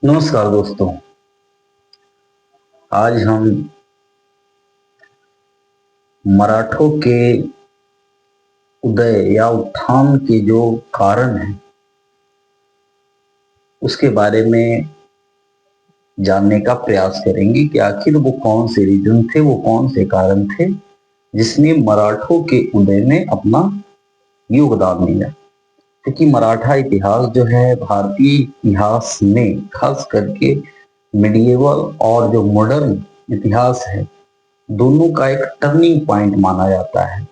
नमस्कार दोस्तों। आज हम मराठों के उदय या उत्थान के जो कारण हैं उसके बारे में जानने का प्रयास करेंगे कि आखिर वो कौन से रीजन थे, वो कौन से कारण थे जिसने मराठों के उदय में अपना योगदान दिया। क्योंकि मराठा इतिहास जो है भारतीय इतिहास में खास करके मिडिएवल और जो मॉडर्न इतिहास है दोनों का एक टर्निंग पॉइंट माना जाता है।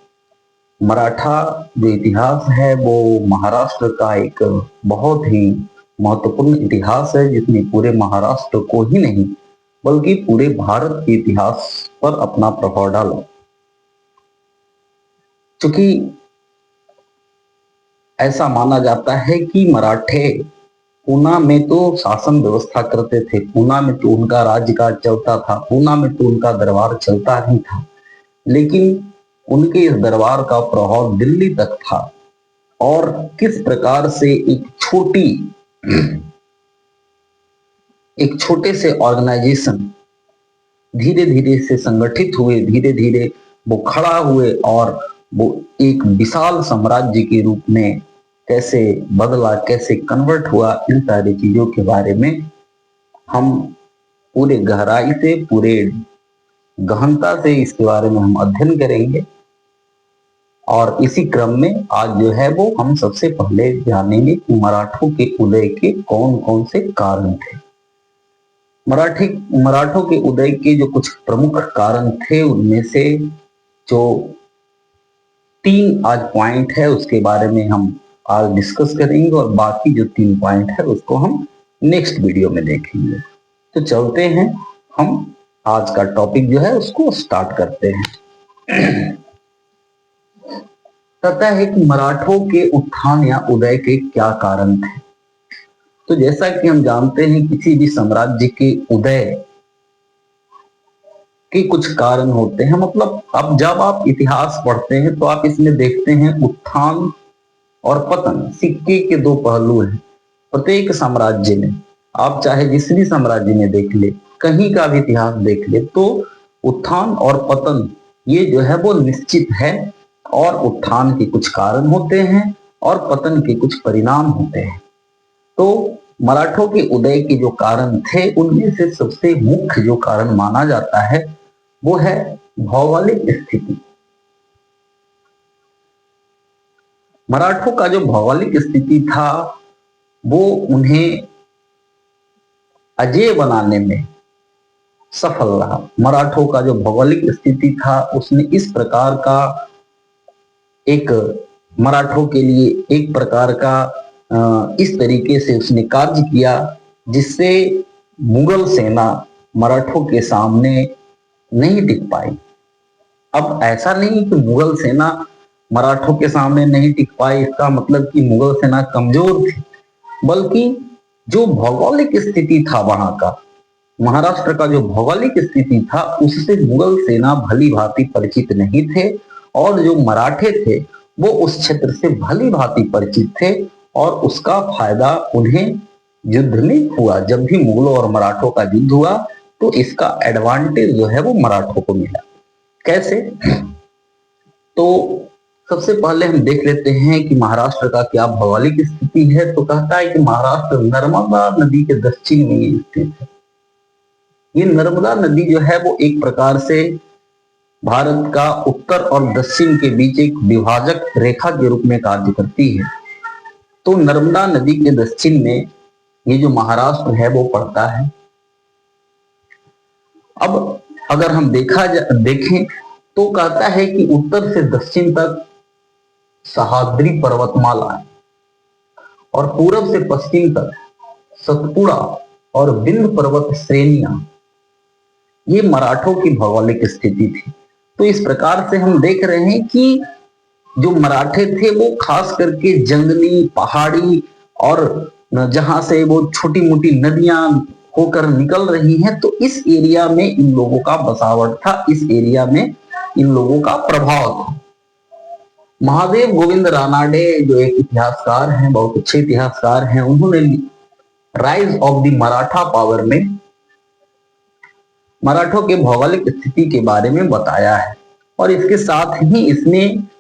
मराठा जो इतिहास है वो महाराष्ट्र का एक बहुत ही महत्वपूर्ण इतिहास है जिसने पूरे महाराष्ट्र को ही नहीं बल्कि पूरे भारत के इतिहास पर अपना प्रभाव डाला। क्योंकि ऐसा माना जाता है कि मराठे पूना में तो शासन व्यवस्था करते थे, पूना में तो उनका राज्यकाज चलता था, पूना में तो उनका दरबार चलता ही था, लेकिन उनके इस दरबार का प्रभाव दिल्ली तक था। और किस प्रकार से एक छोटे से ऑर्गेनाइजेशन धीरे धीरे से संगठित हुए, धीरे धीरे वो खड़ा हुए और वो एक विशाल साम्राज्य के रूप में कैसे बदला, कैसे कन्वर्ट हुआ, इन सारी चीजों के बारे में हम पूरे गहराई से, पूरे गहनता से इसके बारे में हम अध्ययन करेंगे। और इसी क्रम में आज जो है वो हम सबसे पहले जानेंगे कि मराठों के उदय के कौन कौन से कारण थे। मराठों के उदय के जो कुछ प्रमुख कारण थे उनमें से जो 3 आज पॉइंट है उसके बारे में हम आज डिस्कस करेंगे और बाकी जो 3 पॉइंट है उसको हम नेक्स्ट वीडियो में देखेंगे। तो चलते हैं, हम आज का टॉपिक जो है उसको स्टार्ट करते हैं। कहता है कि मराठों के उत्थान या उदय के क्या कारण थे। तो जैसा कि हम जानते हैं किसी भी साम्राज्य के उदय के कुछ कारण होते हैं। मतलब अब जब आप इतिहास पढ़ते हैं तो आप इसमें देखते हैं उत्थान और पतन सिक्के के 2 पहलू हैं। प्रत्येक साम्राज्य में आप चाहे जिस भी साम्राज्य में देख ले, कहीं का भी इतिहास देख ले, तो उत्थान और पतन ये जो है वो निश्चित है। और उत्थान के कुछ कारण होते हैं और पतन के कुछ परिणाम होते हैं। तो मराठों के उदय के जो कारण थे उनमें से सबसे मुख्य जो कारण माना जाता है वो है भौगोलिक स्थिति। मराठों का जो भौगोलिक स्थिति था वो उन्हें अजेय बनाने में सफल रहा। मराठों का जो भौगोलिक स्थिति था उसने इस प्रकार का एक मराठों के लिए एक प्रकार का इस तरीके से उसने कार्य किया जिससे मुगल सेना मराठों के सामने नहीं टिक पाई। अब ऐसा नहीं कि मुगल सेना मराठों के सामने नहीं टिक पाई इसका मतलब कि मुगल सेना कमजोर थी, बल्कि जो भौगोलिक स्थिति था वहां का, महाराष्ट्र का जो भौगोलिक स्थिति था उससे मुगल सेना भली भांति परिचित नहीं थे। और जो मराठे थे वो उस क्षेत्र से भली भांति परिचित थे और उसका फायदा उन्हें युद्ध में हुआ। जब भी मुगलों और मराठों का युद्ध हुआ तो इसका एडवांटेज जो है वो मराठों को मिला। कैसे? तो सबसे पहले हम देख लेते हैं कि महाराष्ट्र का क्या भौगोलिक स्थिति है। तो कहता है कि महाराष्ट्र नर्मदा नदी के दक्षिण में स्थित है। ये नर्मदा नदी जो है वो एक प्रकार से भारत का उत्तर और दक्षिण के बीच एक विभाजक रेखा के रूप में कार्य करती है। तो नर्मदा नदी के दक्षिण में ये जो महाराष्ट्र है वो पड़ता है। अब अगर हम देखें तो कहता है कि उत्तर से दक्षिण तक सह्याद्री पर्वतमाला है और पूरब से पश्चिम तक सतपुड़ा और विंध्य पर्वत श्रेणियां, ये मराठों की भौगोलिक स्थिति थी। तो इस प्रकार से हम देख रहे हैं कि जो मराठे थे वो खास करके जंगली, पहाड़ी और जहां से वो छोटी मोटी नदियां होकर निकल रही हैं, तो इस एरिया में इन लोगों का बसावट था, इस एरिया में इन लोगों का प्रभाव था। महादेव गोविंद रानाडे जो एक इतिहासकार हैं, बहुत अच्छे इतिहासकार हैं, उन्होंने rise of the Maratha power में मराठों के भौगोलिक स्थिति के बारे में बताया है। और इसके साथ ही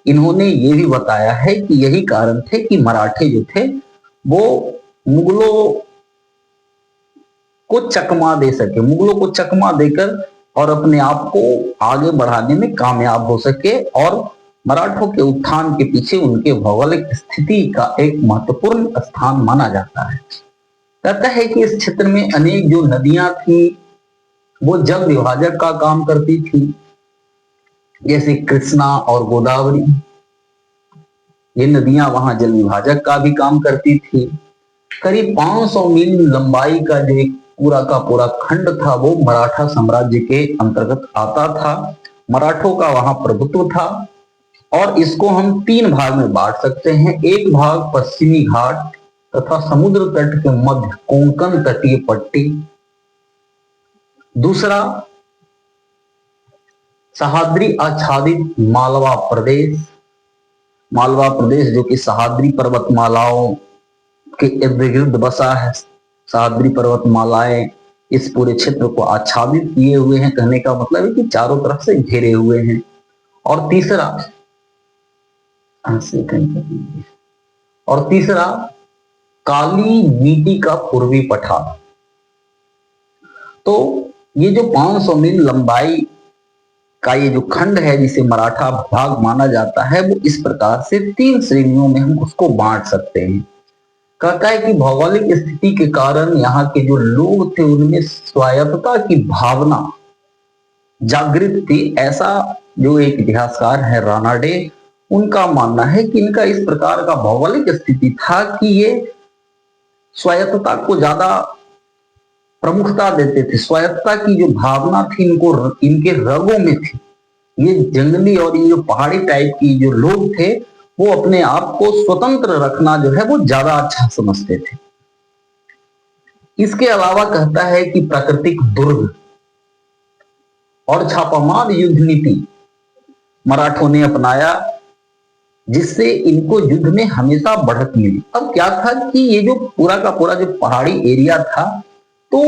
इन्होंने ये भी बताया है कि यही कारण थे कि मराठे जो थे वो मुगलों को चकमा दे सके, मुगलों को चकमा देकर और अपने आप को आगे बढ़ाने में कामयाब हो सके। और मराठों के उत्थान के पीछे उनके भौगोलिक स्थिति का एक महत्वपूर्ण स्थान माना जाता है। कहता है कि इस क्षेत्र में अनेक जो नदियां थी वो जल विभाजक का काम करती थी, जैसे कृष्णा और गोदावरी। ये नदियां वहां जल विभाजक का भी काम करती थी। करीब 500 मील लंबाई का जो एक पूरा का पूरा खंड था वो मराठा साम्राज्य के अंतर्गत आता था। मराठों का वहां प्रभुत्व था और इसको हम 3 भाग में बांट सकते हैं। एक भाग पश्चिमी घाट तथा समुद्र तट के मध्य कोंकण तटीय पट्टी, दूसरा सह्याद्री आच्छादित मालवा प्रदेश, मालवा प्रदेश जो कि सह्याद्री पर्वतमालाओं के इर्द गिर्द बसा है। सह्याद्री पर्वतमालाएं इस पूरे क्षेत्र को आच्छादित किए हुए हैं, कहने का मतलब है कि चारों तरफ से घेरे हुए हैं। और तीसरा काली नीति का पूर्वी पठार। तो ये जो 500 मील लंबाई का ये जो खंड है जिसे मराठा भाग माना जाता है वो इस प्रकार से 3 श्रेणियों में हम उसको बांट सकते हैं। कहता है कि भौगोलिक स्थिति के कारण यहाँ के जो लोग थे उनमें स्वायत्तता की भावना जागृत थी। ऐसा जो एक इतिहासकार है रानाडे, उनका मानना है कि इनका इस प्रकार का भौगोलिक स्थिति था कि ये स्वायत्तता को ज्यादा प्रमुखता देते थे। स्वायत्तता की जो भावना थी इनके रगों में थी। ये जंगली और ये जो पहाड़ी टाइप की जो लोग थे वो अपने आप को स्वतंत्र रखना जो है वो ज्यादा अच्छा समझते थे। इसके अलावा कहता है कि प्राकृतिक दुर्ग और छापामार युद्ध नीति मराठों ने अपनाया, जिससे इनको युद्ध में हमेशा बढ़त मिली। अब क्या था कि ये जो पूरा का पूरा जो पहाड़ी एरिया था, तो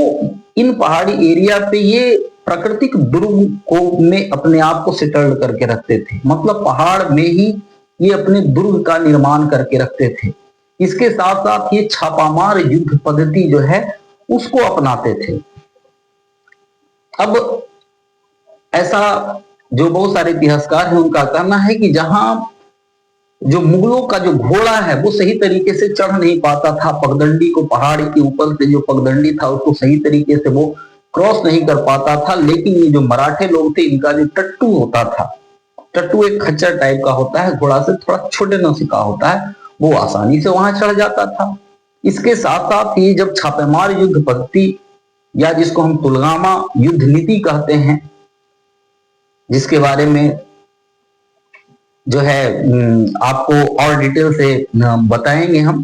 इन पहाड़ी एरिया पे ये प्राकृतिक दुर्ग को में अपने आप को सेटल्ड करके रखते थे। मतलब पहाड़ में ही ये अपने दुर्ग का निर्माण करके रखते थे। इसके साथ साथ ये छापामार युद्ध पद्धति जो है उसको अपनाते थे। अब ऐसा जो बहुत सारे इतिहासकार हैं उनका कहना है कि जहां जो मुगलों का जो घोड़ा है वो सही तरीके से चढ़ नहीं पाता था पगडंडी को, पहाड़ी के ऊपर से जो पगडंडी था उसको सही तरीके से वो क्रॉस नहीं कर पाता था। लेकिन ये जो मराठे लोग थे इनका जो टट्टू होता था, टट्टू एक खच्चर टाइप का होता है, घोड़ा से थोड़ा छोटे नौसिया का होता है, वो आसानी से वहां चढ़ जाता था। इसके साथ साथ ये जब छापेमार युद्ध पद्धति या जिसको हम तुलगामा युद्ध नीति कहते हैं, जिसके बारे में जो है आपको और डिटेल से बताएंगे हम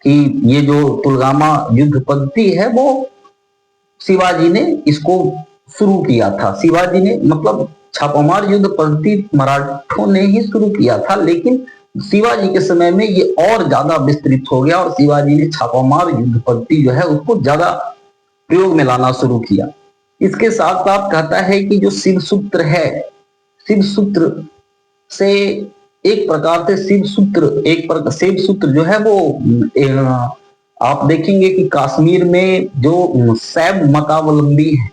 कि ये जो तुलगामा युद्ध पद्धति है वो शिवाजी ने इसको शुरू किया था। शिवाजी ने मतलब छापामार युद्ध पद्धति मराठों ने ही शुरू किया था, लेकिन शिवाजी के समय में ये और ज्यादा विस्तृत हो गया और शिवाजी ने छापामार युद्ध पद्धति जो है उसको ज्यादा प्रयोग में लाना शुरू किया। इसके साथ साथ कहता है कि जो शिव सूत्र है, शिव सूत्र से एक प्रकार से शिव सूत्र जो है वो आप देखेंगे कि कश्मीर में जो शैव मतावलंबी है,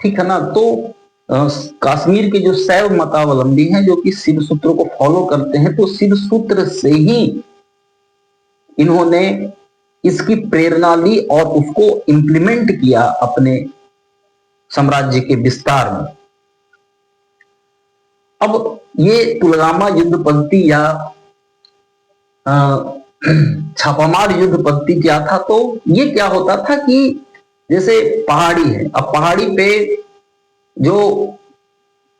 ठीक है ना, तो कश्मीर के जो शैव मतावलंबी हैं जो कि शिव सूत्र को फॉलो करते हैं, तो शिव सूत्र से ही इन्होंने इसकी प्रेरणा ली और उसको इंप्लीमेंट किया अपने साम्राज्य के विस्तार में। अब ये तुलगामा युद्ध पद्धति या छापामार युद्ध पद्धति क्या था, तो ये क्या होता था कि जैसे पहाड़ी है, अब पहाड़ी पे जो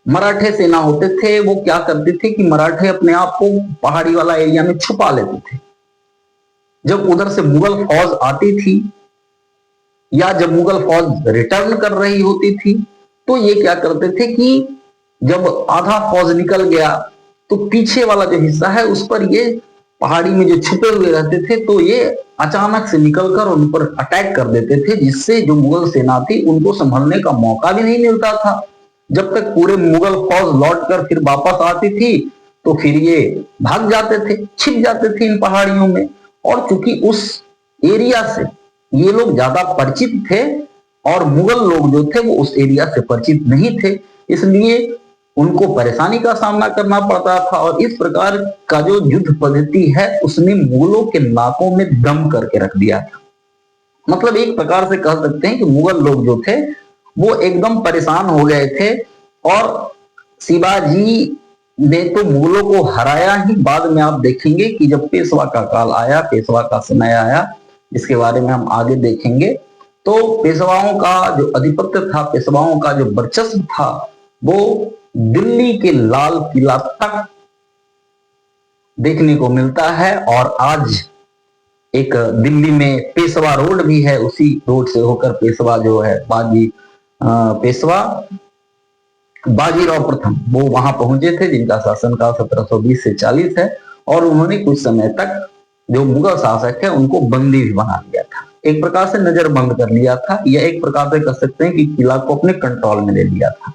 मराठे सेना होते थे वो क्या करते थे कि मराठे अपने आप को पहाड़ी वाला एरिया में छुपा लेते थे। जब उधर से मुगल फौज आती थी या जब मुगल फौज रिटर्न कर रही होती थी, तो ये क्या करते थे कि जब आधा फौज निकल गया तो पीछे वाला जो हिस्सा है उस पर ये पहाड़ी में जो छुपे हुए रहते थे, तो ये अचानक से निकलकर उन पर अटैक कर देते थे, जिससे जो मुगल सेना थी उनको संभलने का मौका भी नहीं मिलता था। जब तक पूरे मुगल फौज लौटकर फिर वापस आती थी तो फिर ये भाग जाते थे, छिप जाते थे इन पहाड़ियों में। और चूंकि उस एरिया से ये लोग ज्यादा परिचित थे और मुगल लोग जो थे वो उस एरिया से परिचित नहीं थे, इसलिए उनको परेशानी का सामना करना पड़ता था। और इस प्रकार का जो युद्ध पद्धति है उसने मुगलों के नाकों में दम करके रख दिया था। मतलब एक प्रकार से कह सकते हैं कि मुगल लोग जो थे वो एकदम परेशान हो गए थे। और शिवाजी ने तो मुगलों को हराया ही, बाद में आप देखेंगे कि जब पेशवा का काल आया, पेशवा का समय आया, जिसके बारे में हम आगे देखेंगे, तो पेशवाओं का जो आधिपत्य था, पेशवाओं का जो वर्चस्व था, वो दिल्ली के लाल किला तक देखने को मिलता है। और आज एक दिल्ली में पेशवा रोड भी है, उसी रोड से होकर पेशवा जो है पेशवा बाजीराव प्रथम वो वहां पहुंचे थे, जिनका शासनकाल 1720 से 40 है। और उन्होंने कुछ समय तक जो मुगल शासक है उनको बंदी भी बना लिया था, एक प्रकार से नजर बंद कर लिया था, या एक प्रकार से कह सकते हैं कि किला को अपने कंट्रोल में ले लिया था।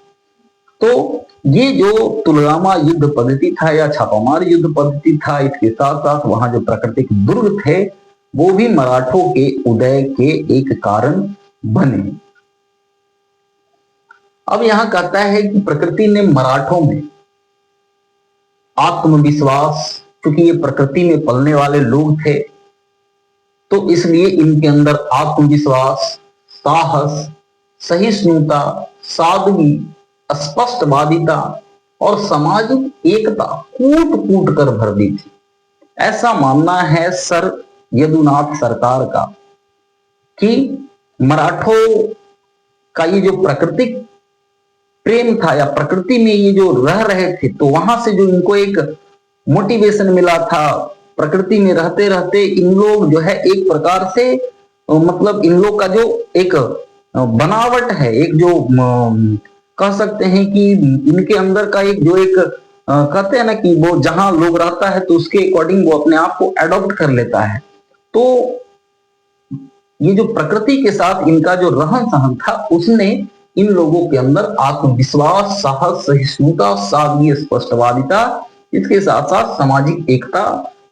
तो ये जो तुलगामा युद्ध पद्धति था या छापामार युद्ध पद्धति था, इसके साथ साथ वहां जो प्राकृतिक दुर्ग थे वो भी मराठों के उदय के एक कारण बने। अब यहां कहता है कि प्रकृति ने मराठों में आत्मविश्वास, क्योंकि ये प्रकृति में पलने वाले लोग थे तो इसलिए इनके अंदर आत्मविश्वास, साहस, सहिष्णुता, सादगी, स्पष्टवादिता और सामाजिक एकता कूट कूट कर भर दी थी। ऐसा मानना है सर यदुनाथ सरकार का कि मराठों का ये जो प्राकृतिक प्रेम था या प्रकृति में ये जो रह रहे थे, तो वहां से जो इनको एक मोटिवेशन मिला था, प्रकृति में रहते रहते इन लोग जो है एक प्रकार से मतलब इन लोग का जो एक बनावट है, एक जो कह सकते हैं कि इनके अंदर का एक जो एक कहते हैं ना कि वो जहां लोग रहता है तो उसके अकॉर्डिंग वो अपने आप को एडॉप्ट कर लेता है। तो ये जो प्रकृति के साथ इनका जो रहन सहन था उसने इन लोगों के अंदर आत्मविश्वास, साहस, सहिष्णुता, सादगी, स्पष्टवादिता, इसके साथ साथ सामाजिक एकता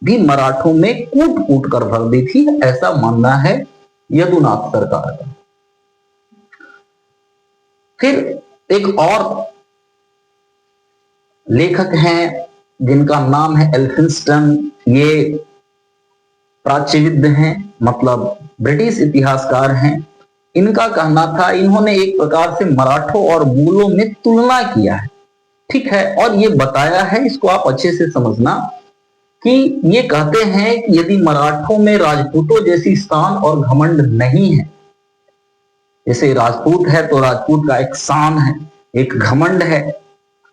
भी मराठों में कूट कूट कर भर दी थी, ऐसा मानना है यदुनाथ सरकार का। फिर एक और लेखक हैं जिनका नाम है एल्फिंस्टन, ये प्राच्यविद हैं, मतलब ब्रिटिश इतिहासकार हैं। इनका कहना था, इन्होंने एक प्रकार से मराठों और मुगलों में तुलना किया है, ठीक है, और ये बताया है, इसको आप अच्छे से समझना, कि ये कहते हैं कि यदि मराठों में राजपूतों जैसी शान और घमंड नहीं है, जैसे राजपूत है तो राजपूत का एक शान है, एक घमंड है,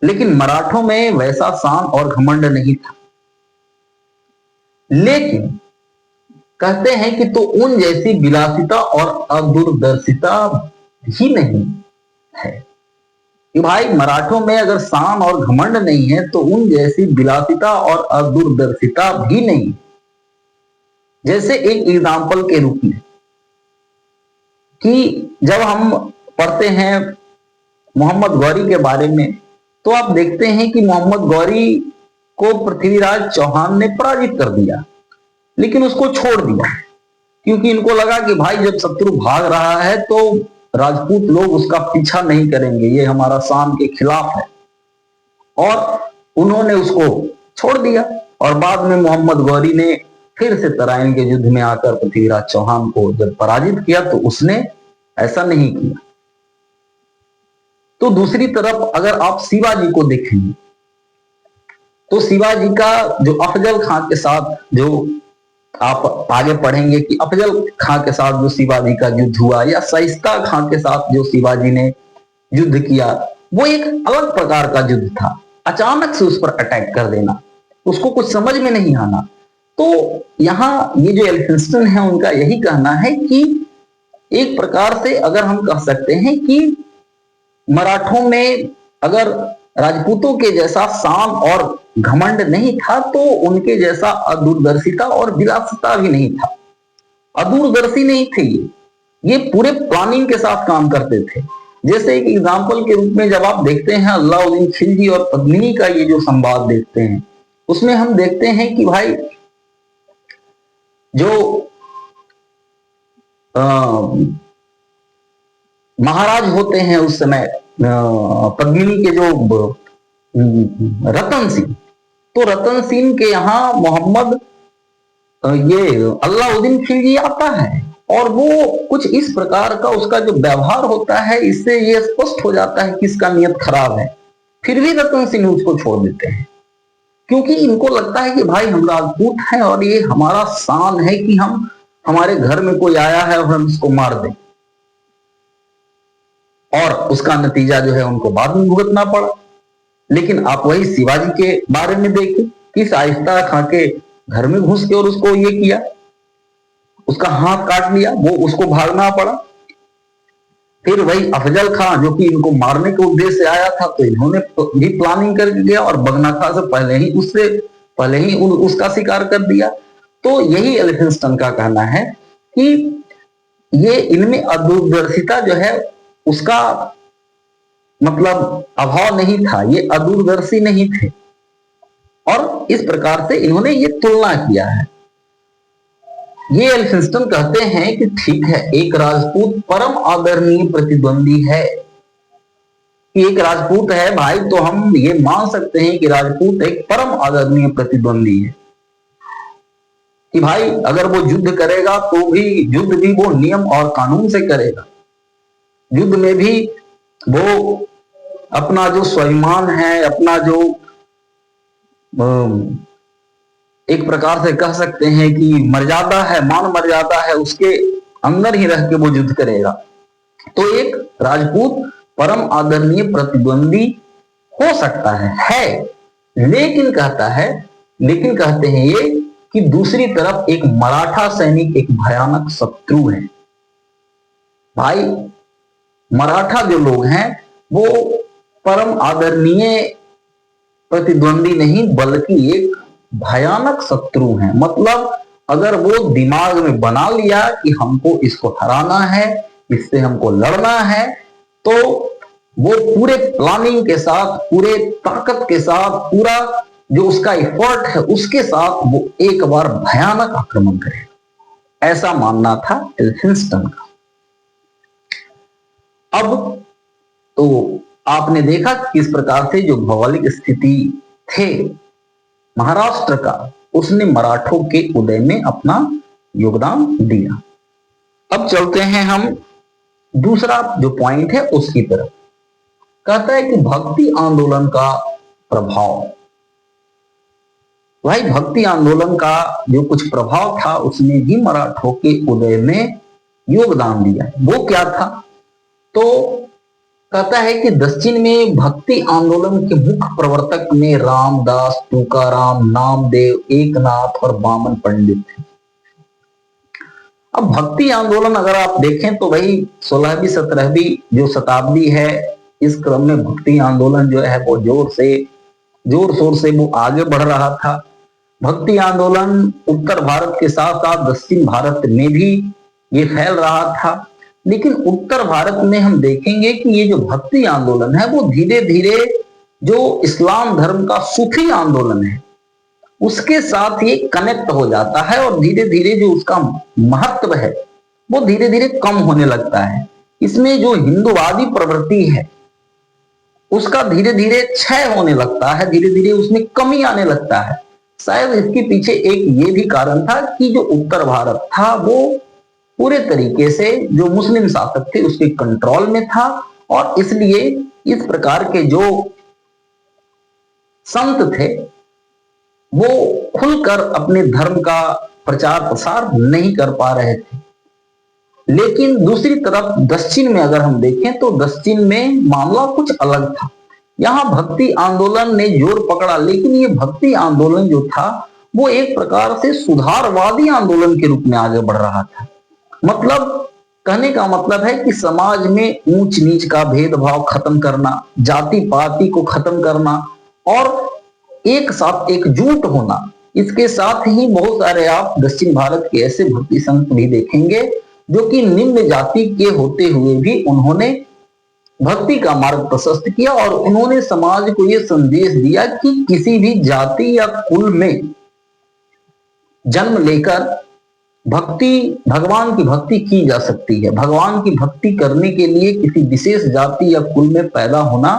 लेकिन मराठों में वैसा शान और घमंड नहीं था। लेकिन कहते हैं कि तो उन जैसी विलासिता और अदूरदर्शिता भी नहीं है, कि भाई मराठों में अगर शान और घमंड नहीं है तो उन जैसी विलासिता और अदूरदर्शिता भी नहीं। जैसे एक एग्जाम्पल के रूप में कि जब हम पढ़ते हैं मोहम्मद गौरी के बारे में, तो आप देखते हैं कि मोहम्मद गौरी को पृथ्वीराज चौहान ने पराजित कर दिया, लेकिन उसको छोड़ दिया, क्योंकि इनको लगा कि भाई जब शत्रु भाग रहा है तो राजपूत लोग उसका पीछा नहीं करेंगे, ये हमारा शान के खिलाफ है, और उन्होंने उसको छोड़ दिया। और बाद में मोहम्मद गौरी ने फिर से तराइन के युद्ध में आकर पृथ्वीराज चौहान को जब पराजित किया तो उसने ऐसा नहीं किया। तो दूसरी तरफ अगर आप शिवाजी को देखेंगे तो शिवाजी का जो अफजल खां के साथ, जो आप आगे पढ़ेंगे कि अफजल खां के साथ जो शिवाजी का युद्ध हुआ या शाइस्ता खां के साथ जो शिवाजी ने युद्ध किया, वो एक अलग प्रकार का युद्ध था। अचानक से उस पर अटैक कर देना, उसको कुछ समझ में नहीं आना। तो यहाँ ये जो एल्फिंस्टन है उनका यही कहना है कि एक प्रकार से अगर हम कह सकते हैं कि मराठों में अगर राजपूतों के जैसा शान और घमंड नहीं था, तो उनके जैसा अदूरदर्शिता और विलासिता भी नहीं था। अदूरदर्शी नहीं थे ये पूरे प्लानिंग के साथ काम करते थे। जैसे एक एग्जाम्पल के रूप में जब आप देखते हैं अलाउद्दीन खिलजी और पद्मिनी का ये जो संवाद देखते हैं, उसमें हम देखते हैं कि भाई जो महाराज होते हैं उस समय पद्मिनी के जो रतन सिंह, तो रतन सिंह के यहाँ मोहम्मद ये अलाउद्दीन खिलजी आता है और वो कुछ इस प्रकार का उसका जो व्यवहार होता है, इससे ये स्पष्ट हो जाता है कि इसका नियत खराब है। फिर भी रतन सिंह उसको छोड़ देते हैं, क्योंकि इनको लगता है कि भाई हम राजपूत हैं और ये हमारा शान है कि हम हमारे घर में कोई आया है और हम इसको मार दें। और उसका नतीजा जो है उनको बाद में भुगतना पड़ा। लेकिन आप वही शिवाजी के बारे में देखें, किस आहिस्ता खा के घर में घुस के और उसको ये किया, उसका हाथ काट लिया, वो उसको भागना पड़ा। फिर वही अफजल खां जो कि इनको मारने के उद्देश्य से आया था, तो इन्होंने भी प्लानिंग कर दिया और बगना खां से पहले ही उसका शिकार कर दिया। तो यही एल्फिंस्टन का कहना है कि ये इनमें अदूरदर्शिता जो है उसका मतलब अभाव नहीं था, ये अदूरदर्शी नहीं थे। और इस प्रकार से इन्होंने ये तुलना किया है। ये एल्फिंस्टन कहते हैं कि ठीक है, एक राजपूत परम आदरणीय प्रतिद्वंदी है, कि एक राजपूत है भाई, तो हम ये मान सकते हैं कि राजपूत एक परम आदरणीय प्रतिद्वंदी है, कि भाई अगर वो युद्ध करेगा तो भी युद्ध भी वो नियम और कानून से करेगा। युद्ध में भी वो अपना जो स्वाभिमान है, अपना जो एक प्रकार से कह सकते हैं कि मर्यादा है, मान मर्यादा है, उसके अंदर ही रह के वो युद्ध करेगा। तो एक राजपूत परम आदरणीय प्रतिद्वंदी हो सकता है, लेकिन कहते हैं ये कि दूसरी तरफ एक मराठा सैनिक एक भयानक शत्रु है। भाई मराठा जो लोग हैं वो परम आदरणीय प्रतिद्वंदी नहीं बल्कि एक भयानक शत्रु हैं। मतलब अगर वो दिमाग में बना लिया कि हमको इसको हराना है, इससे हमको लड़ना है, तो वो पूरे प्लानिंग के साथ, पूरे ताकत के साथ, पूरा जो उसका एफर्ट है उसके साथ वो एक बार भयानक आक्रमण करेगा। ऐसा मानना था एल्फिंस्टन का। अब तो आपने देखा किस प्रकार से जो भौगोलिक स्थिति थे महाराष्ट्र का, उसने मराठों के उदय में अपना योगदान दिया। अब चलते हैं हम दूसरा जो पॉइंट है उसकी तरफ। कहता है कि भक्ति आंदोलन का प्रभाव। भाई भक्ति आंदोलन का जो कुछ प्रभाव था उसने भी मराठों के उदय में योगदान दिया। वो क्या था? तो कहता है कि दक्षिण में भक्ति आंदोलन के मुख्य प्रवर्तक में रामदास, तुकाराम, नामदेव, एकनाथ और वामन पंडित थे। अब भक्ति आंदोलन अगर आप देखें तो वही 16वीं 17वीं जो शताब्दी है, इस क्रम में भक्ति आंदोलन जो है वो जोर शोर से वो आगे बढ़ रहा था। भक्ति आंदोलन उत्तर भारत के साथ साथ दक्षिण भारत में भी ये फैल रहा था। लेकिन उत्तर भारत में हम देखेंगे कि ये जो भक्ति आंदोलन है वो धीरे धीरे जो इस्लाम धर्म का सूफी आंदोलन है उसके साथ ये कनेक्ट हो जाता है और धीरे धीरे जो उसका महत्व है वो धीरे धीरे कम होने लगता है। इसमें जो हिंदुवादी प्रवृत्ति है उसका धीरे धीरे क्षय होने लगता है, धीरे धीरे उसमें कमी आने लगता है। शायद इसके पीछे एक ये भी कारण था कि जो उत्तर भारत था वो पूरे तरीके से जो मुस्लिम शासक थे उसके कंट्रोल में था और इसलिए इस प्रकार के जो संत थे वो खुलकर अपने धर्म का प्रचार प्रसार नहीं कर पा रहे थे। लेकिन दूसरी तरफ दक्षिण में अगर हम देखें तो दक्षिण में मामला कुछ अलग था। यहाँ भक्ति आंदोलन ने जोर पकड़ा, लेकिन ये भक्ति आंदोलन जो था वो एक प्रकार से सुधारवादी आंदोलन के रूप में आगे बढ़ रहा था। मतलब कहने का मतलब है कि समाज में ऊंच नीच का भेदभाव खत्म करना, जाति पाति को खत्म करना और एक साथ एकजुट होना। इसके साथ ही बहुत सारे आप दक्षिण भारत के ऐसे भक्ति संत भी देखेंगे जो कि निम्न जाति के होते हुए भी उन्होंने भक्ति का मार्ग प्रशस्त किया और उन्होंने समाज को यह संदेश दिया कि किसी भी जाति या कुल में जन्म लेकर भगवान की भक्ति की जा सकती है। भगवान की भक्ति करने के लिए किसी विशेष जाति या कुल में पैदा होना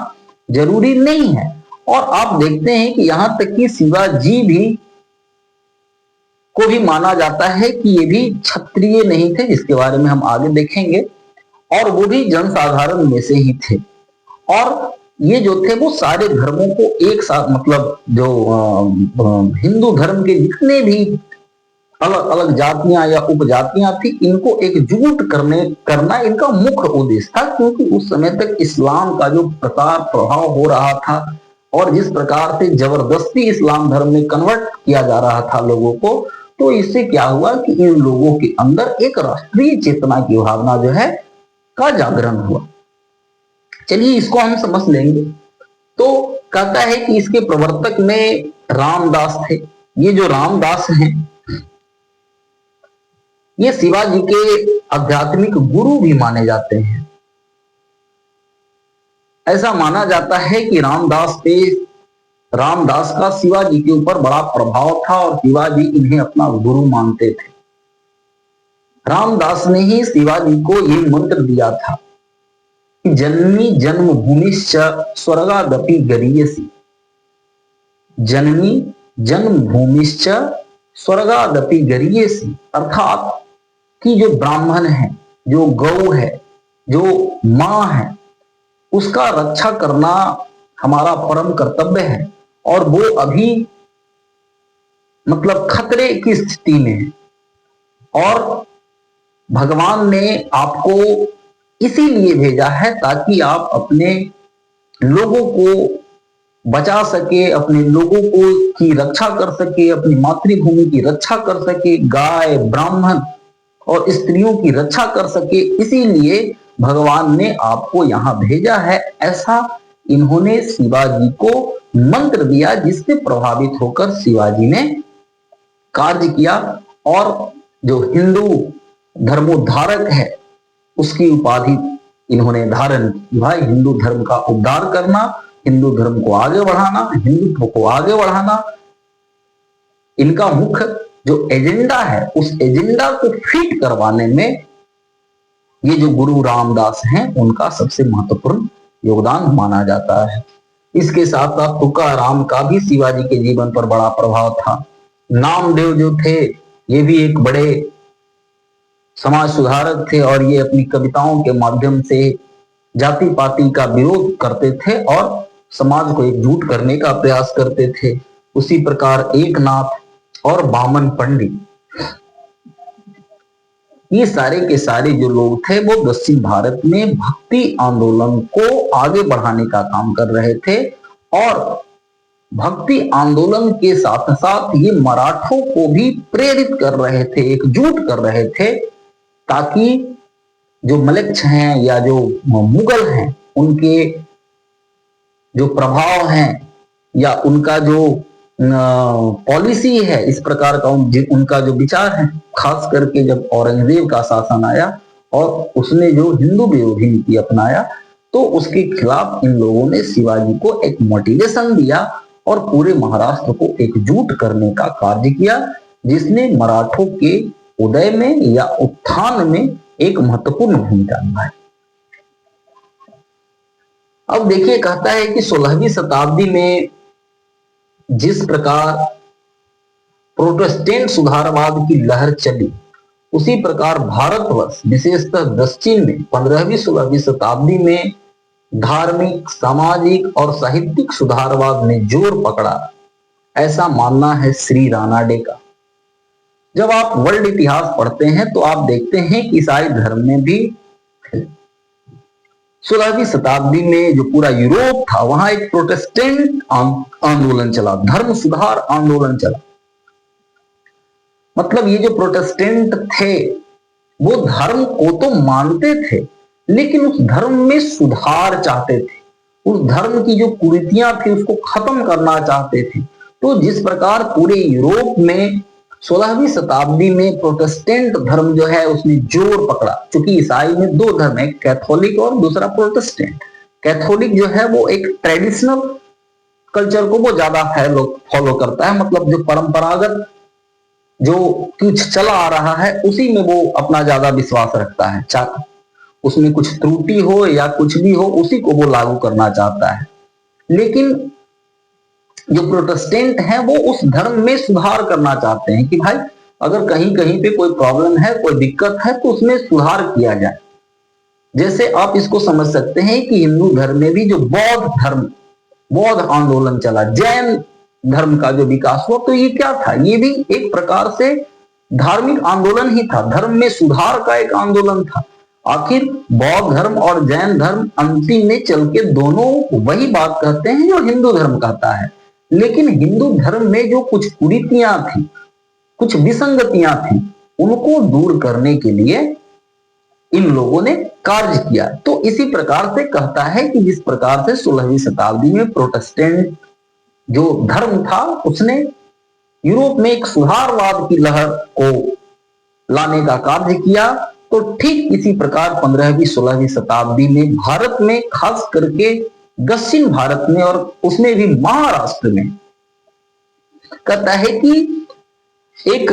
जरूरी नहीं है। और आप देखते हैं कि यहां तक कि शिवाजी भी को भी माना जाता है कि ये भी क्षत्रिय नहीं थे, जिसके बारे में हम आगे देखेंगे, और वो भी जनसाधारण में से ही थे। और ये जो थे वो सारे धर्मों को एक साथ, मतलब जो हिंदू धर्म के जितने भी अलग अलग जातियां या उपजातियां थी, इनको एकजुट करना इनका मुख्य उद्देश्य था। क्योंकि उस समय तक इस्लाम का जो प्रसार प्रभाव हो रहा था और जिस प्रकार से जबरदस्ती इस्लाम धर्म में कन्वर्ट किया जा रहा था लोगों को, तो इससे क्या हुआ कि इन लोगों के अंदर एक राष्ट्रीय चेतना की भावना जो है का जागरण हुआ। चलिए इसको हम समझ लेंगे। तो कहता है कि इसके प्रवर्तक में रामदास थे। ये जो रामदास हैं ये शिवाजी के आध्यात्मिक गुरु भी माने जाते हैं। ऐसा माना जाता है कि रामदास का शिवाजी के ऊपर बड़ा प्रभाव था और शिवाजी इन्हें अपना गुरु मानते थे। रामदास ने ही शिवाजी को ये मंत्र दिया था कि जननी जन्मभूमिश्च स्वर्गादपि गरीयसी। जननी जन्मभूमिश्च स्वर्गादपि गरीयसी, अर्थात कि जो ब्राह्मण है, जो गौ है, जो मां है, उसका रक्षा करना हमारा परम कर्तव्य है। और वो अभी मतलब खतरे की स्थिति में है और भगवान ने आपको इसीलिए भेजा है ताकि आप अपने लोगों को बचा सके, अपने लोगों को की रक्षा कर सके, अपनी मातृभूमि की रक्षा कर सके, गाय ब्राह्मण और स्त्रियों की रक्षा कर सके। इसीलिए भगवान ने आपको यहां भेजा है। ऐसा इन्होंने शिवाजी को मंत्र दिया, जिससे प्रभावित होकर शिवाजी ने कार्य किया और जो हिंदू धर्मोद्धारक है उसकी उपाधि इन्होंने धारण की। भाई हिंदू धर्म का उद्धार करना, हिंदू धर्म को आगे बढ़ाना, हिंदुत्व को आगे बढ़ाना, इनका मुख्य जो एजेंडा है उस एजेंडा को फिट करवाने में ये जो गुरु रामदास हैं उनका सबसे महत्वपूर्ण योगदान माना जाता है। इसके साथ साथ तुकाराम का भी शिवाजी के जीवन पर बड़ा प्रभाव था। नामदेव जो थे ये भी एक बड़े समाज सुधारक थे और ये अपनी कविताओं के माध्यम से जाति पाति का विरोध करते थे और समाज को एकजुट करने का प्रयास करते थे। उसी प्रकार एकनाथ और बामन पंडित, ये सारे के सारे जो लोग थे वो दक्षिण भारत में भक्ति आंदोलन को आगे बढ़ाने का काम कर रहे थे और भक्ति आंदोलन के साथ साथ ये मराठों को भी प्रेरित कर रहे थे, एकजुट कर रहे थे, ताकि जो मलक्ष हैं या जो मुगल हैं उनके जो प्रभाव हैं या उनका जो पॉलिसी है, इस प्रकार का उनका जो विचार है, खास करके जब औरंगजेब का शासन आया और उसने जो हिंदू विरोधी नीति अपनाया तो उसके खिलाफ इन लोगों ने शिवाजी को एक मोटिवेशन दिया और पूरे महाराष्ट्र को एकजुट करने का कार्य किया, जिसने मराठों के उदय में या उत्थान में एक महत्वपूर्ण भूमिका निभाई। अब देखिए कहता है कि 16वीं शताब्दी में जिस प्रकार प्रोटेस्टेंट सुधारवाद की लहर चली, उसी प्रकार भारतवर्ष विशेषतः दक्षिण में 15वीं-16वीं शताब्दी में धार्मिक, सामाजिक और साहित्यिक सुधारवाद ने जोर पकड़ा, ऐसा मानना है श्री रानाडे का। जब आप वर्ल्ड इतिहास पढ़ते हैं तो आप देखते हैं कि ईसाई धर्म में भी 16वीं शताब्दी में जो पूरा यूरोप था वहां एक प्रोटेस्टेंट आंदोलन चला, धर्म सुधार आंदोलन चला। मतलब ये जो प्रोटेस्टेंट थे वो धर्म को तो मानते थे, लेकिन उस धर्म में सुधार चाहते थे, उस धर्म की जो कुरीतियां थी उसको खत्म करना चाहते थे। तो जिस प्रकार पूरे यूरोप में 16वीं शताब्दी में प्रोटेस्टेंट धर्म जो है उसने जोर पकड़ा, क्योंकि ईसाई में दो धर्म है, कैथोलिक और दूसरा प्रोटेस्टेंट। कैथोलिक जो है वो एक ट्रेडिशनल कल्चर को वो ज्यादा फॉलो करता है, मतलब जो परंपरागत जो कुछ चला आ रहा है उसी में वो अपना ज्यादा विश्वास रखता है, चाहे उसमें कुछ त्रुटि हो या कुछ भी हो उसी को वो लागू करना चाहता है। लेकिन जो प्रोटेस्टेंट हैं वो उस धर्म में सुधार करना चाहते हैं कि भाई अगर कहीं कहीं पे कोई प्रॉब्लम है, कोई दिक्कत है तो उसमें सुधार किया जाए। जैसे आप इसको समझ सकते हैं कि हिंदू धर्म में भी जो बौद्ध आंदोलन चला, जैन धर्म का जो विकास हुआ, तो ये क्या था, ये भी एक प्रकार से धार्मिक आंदोलन ही था, धर्म में सुधार का एक आंदोलन था। आखिर बौद्ध धर्म और जैन धर्म अंतिम में चल के दोनों वही बात कहते हैं जो हिंदू धर्म कहता है। लेकिन हिंदू धर्म में जो कुछ कुरीतियां थी, कुछ विसंगतियां थी, उनको दूर करने के लिए इन लोगों ने कार्य किया। तो इसी प्रकार से कहता है कि जिस प्रकार से 16वीं शताब्दी में प्रोटेस्टेंट जो धर्म था उसने यूरोप में एक सुधारवाद की लहर को लाने का कार्य किया, तो ठीक इसी प्रकार 15वीं 16वीं शताब्दी में भारत में, खास करके दक्षिण भारत में और उसमें भी महाराष्ट्र में, कहता है कि एक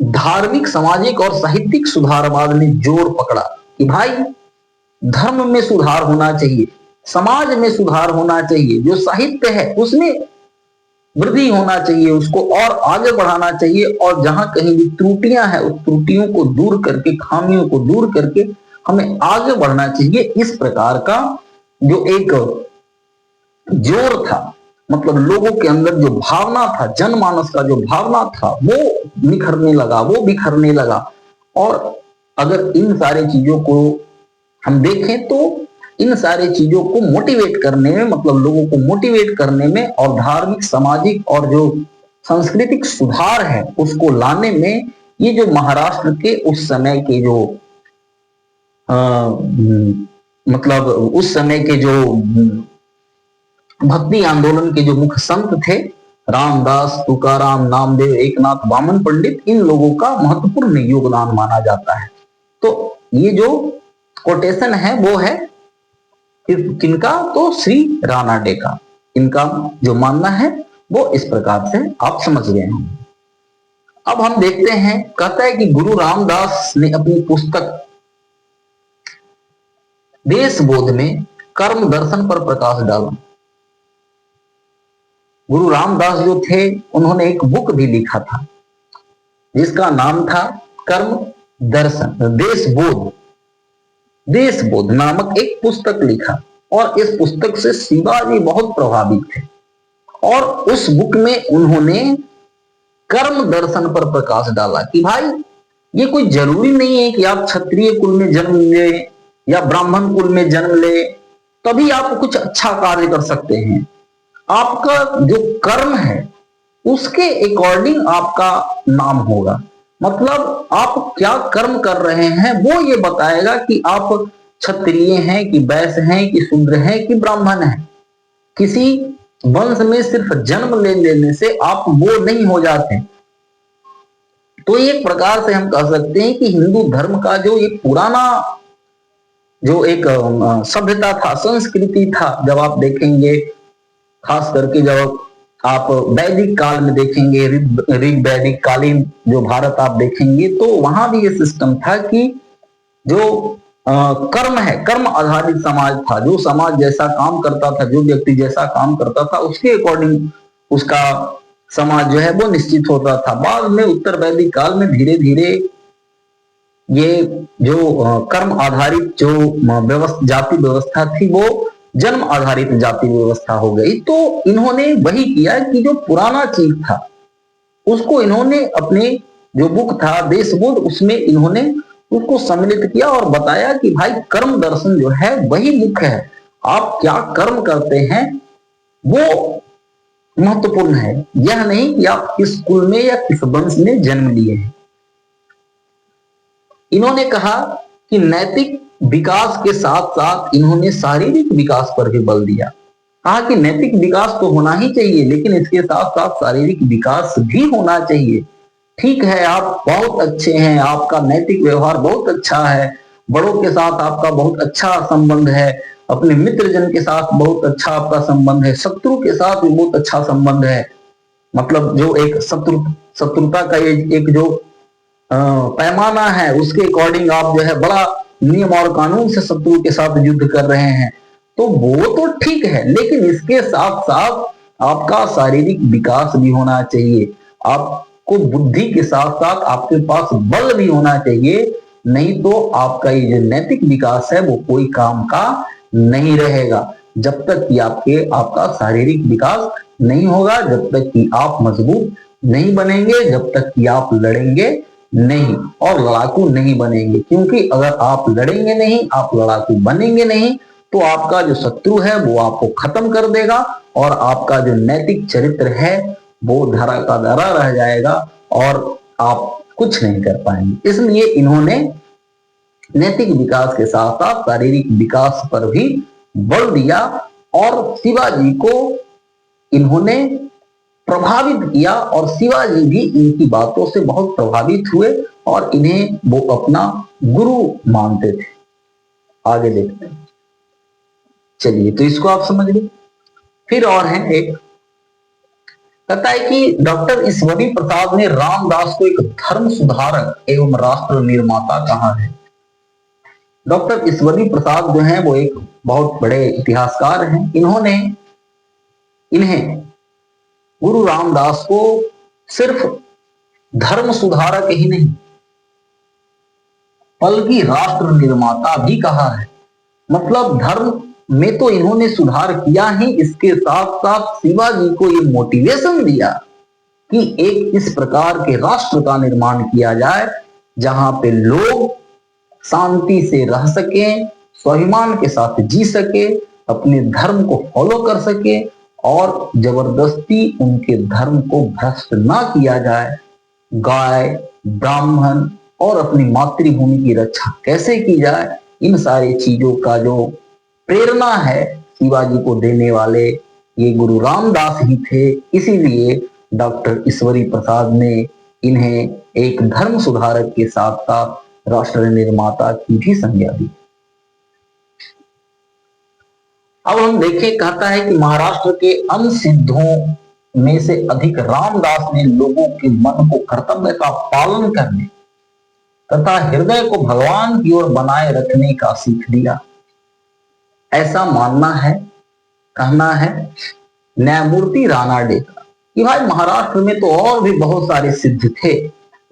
धार्मिक, सामाजिक और साहित्यिक सुधारवाद ने जोर पकड़ा कि भाई धर्म में सुधार होना चाहिए, समाज में सुधार होना चाहिए, जो साहित्य है उसमें वृद्धि होना चाहिए, उसको और आगे बढ़ाना चाहिए, और जहां कहीं भी त्रुटियां हैं उस त्रुटियों को दूर करके, खामियों को दूर करके हमें आगे बढ़ना चाहिए। इस प्रकार का जो एक जोर था, मतलब लोगों के अंदर जो भावना था, जनमानस का जो भावना था वो निखरने लगा, वो बिखरने लगा। और अगर इन सारी चीजों को हम देखें तो इन सारी चीजों को मोटिवेट करने में, मतलब लोगों को मोटिवेट करने में और धार्मिक, सामाजिक और जो सांस्कृतिक सुधार है उसको लाने में ये जो महाराष्ट्र के उस समय के जो मतलब उस समय के जो भक्ति आंदोलन के जो मुख्य संत थे, रामदास, तुकाराम, नामदेव, एकनाथ, वामन पंडित, इन लोगों का महत्वपूर्ण योगदान माना जाता है। तो ये जो कोटेशन है वो है किनका, तो श्री रानाडे का। इनका जो मानना है वो इस प्रकार से आप समझ गए हैं। अब हम देखते हैं, कहता है कि गुरु रामदास ने अपनी पुस्तक देशबोध में कर्म दर्शन पर प्रकाश डाला। गुरु रामदास जो थे उन्होंने एक बुक भी लिखा था जिसका नाम था कर्म दर्शन, देशबोध नामक एक पुस्तक लिखा, और इस पुस्तक से शिवाजी बहुत प्रभावित थे। और उस बुक में उन्होंने कर्म दर्शन पर प्रकाश डाला कि भाई ये कोई जरूरी नहीं है कि आप क्षत्रिय कुल में जन्म ले या ब्राह्मण कुल में जन्म ले तभी आप कुछ अच्छा कार्य कर सकते हैं। आपका जो कर्म है उसके अकॉर्डिंग आपका नाम होगा, मतलब आप क्या कर्म कर रहे हैं वो ये बताएगा कि आप क्षत्रिय हैं कि वैश्य हैं कि शूद्र हैं कि ब्राह्मण हैं। किसी वंश में सिर्फ जन्म ले लेने से आप वो नहीं हो जाते। तो एक प्रकार से हम कह सकते हैं कि हिंदू धर्म का जो ये पुराना जो एक सभ्यता था, संस्कृति था, जब आप देखेंगे, खास करके जब आप वैदिक काल में देखेंगे, ऋग वैदिक कालीन जो भारत आप देखेंगे, तो वहां भी ये सिस्टम था कि जो कर्म है, कर्म आधारित समाज था। जो समाज जैसा काम करता था, जो व्यक्ति जैसा काम करता था उसके अकॉर्डिंग उसका समाज जो है वो निश्चित होता था। बाद में उत्तर वैदिक काल में धीरे धीरे ये जो कर्म आधारित जो जाति व्यवस्था थी वो जन्म आधारित जाति व्यवस्था हो गई। तो इन्होंने वही किया कि जो पुराना चीज था उसको इन्होंने अपने जो बुक था देशबोध, उसमें इन्होंने उसको सम्मिलित किया और बताया कि भाई कर्म दर्शन जो है वही मुख्य है, आप क्या कर्म करते हैं वो महत्वपूर्ण है, यह नहीं कि आप किस कुल में या किस वंश में जन्म लिए हैं। इन्होंने कहा कि नैतिक विकास के साथ साथ इन्होंने शारीरिक विकास पर भी बल दिया। कहा कि नैतिक विकास तो होना ही चाहिए, लेकिन इसके साथ साथ शारीरिक विकास भी होना चाहिए। ठीक है, आप बहुत अच्छे हैं, आपका नैतिक व्यवहार बहुत अच्छा है, बड़ों के साथ आपका बहुत अच्छा संबंध है, अपने मित्रजन के साथ बहुत अच्छा आपका संबंध है, शत्रु के साथ भी बहुत अच्छा संबंध है। मतलब जो एक शत्रुता का एक जो पैमाना है, उसके अकॉर्डिंग आप जो है बड़ा नियम और कानून से शत्रु के साथ युद्ध कर रहे हैं, तो वो तो ठीक है, लेकिन इसके साथ साथ आपका शारीरिक विकास भी होना चाहिए। आपको बुद्धि के साथ साथ आपके पास बल भी होना चाहिए, नहीं तो आपका ये जो नैतिक विकास है वो कोई काम का नहीं रहेगा। जब तक कि आपका शारीरिक विकास नहीं होगा, जब तक कि आप मजबूत नहीं बनेंगे, जब तक कि आप लड़ेंगे नहीं और लड़ाकू नहीं बनेंगे। क्योंकि अगर आप लड़ेंगे नहीं, आप लड़ाकू बनेंगे नहीं, तो आपका जो शत्रु है वो आपको खत्म कर देगा और आपका जो नैतिक चरित्र है वो धरा का धरा रह जाएगा और आप कुछ नहीं कर पाएंगे। इसलिए इन्होंने नैतिक विकास के साथ साथ शारीरिक विकास पर भी बल दिया और शिवाजी को इन्होंने प्रभावित किया और शिवाजी भी इनकी बातों से बहुत प्रभावित हुए और इन्हें वो अपना गुरु मानते थे। आगे देखते हैं, चलिए, तो इसको आप समझ लीजिए। फिर और है एक, कहता है कि डॉक्टर ईश्वरी प्रसाद ने रामदास को एक धर्म सुधारक एवं राष्ट्र निर्माता कहा है। डॉक्टर ईश्वरी प्रसाद जो है वो एक बहुत बड़े इतिहासकार हैं। इन्हें गुरु रामदास को सिर्फ धर्म सुधारक ही नहीं बल्कि राष्ट्र निर्माता भी कहा है। मतलब धर्म में तो इन्होंने सुधार किया ही, इसके साथ साथ शिवाजी को ये मोटिवेशन दिया कि एक इस प्रकार के राष्ट्र का निर्माण किया जाए जहां पे लोग शांति से रह सके, स्वाभिमान के साथ जी सके, अपने धर्म को फॉलो कर सके और जबरदस्ती उनके धर्म को भ्रष्ट ना किया जाए। गाय, ब्राह्मण और अपनी मातृभूमि की रक्षा कैसे की जाए, इन सारी चीजों का जो प्रेरणा है शिवाजी को देने वाले ये गुरु रामदास ही थे। इसीलिए डॉक्टर ईश्वरी प्रसाद ने इन्हें एक धर्म सुधारक के साथ साथ राष्ट्र निर्माता की भी संज्ञा दी। अब हम देखें, कहता है कि महाराष्ट्र के अनसिद्धों में से अधिक रामदास ने लोगों के मन को कर्तव्य का पालन करने तथा हृदय को भगवान की ओर बनाए रखने का सीख दिया। ऐसा मानना है, कहना है न्यायमूर्ति रानाडे का कि भाई महाराष्ट्र में तो और भी बहुत सारे सिद्ध थे,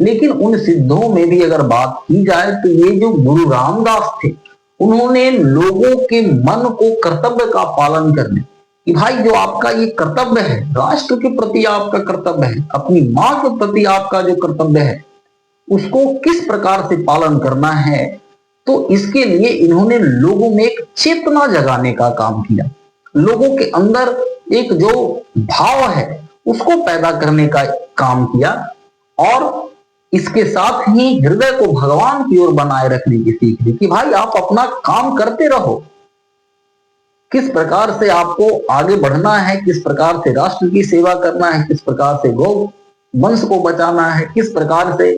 लेकिन उन सिद्धों में भी अगर बात की जाए तो ये जो गुरु रामदास थे उन्होंने लोगों के मन को कर्तव्य का पालन करने कि भाई जो आपका ये कर्तव्य है, राष्ट्र के प्रति आपका कर्तव्य है, अपनी मां के प्रति आपका जो कर्तव्य है उसको किस प्रकार से पालन करना है, तो इसके लिए इन्होंने लोगों में एक चेतना जगाने का काम किया। लोगों के अंदर एक जो भाव है उसको पैदा करने का काम किया और इसके साथ ही हृदय को भगवान की ओर बनाए रखने की सीख दी कि भाई आप अपना काम करते रहो, किस प्रकार से आपको आगे बढ़ना है, किस प्रकार से राष्ट्र की सेवा करना है, किस प्रकार से गौ वंश को बचाना है, किस प्रकार से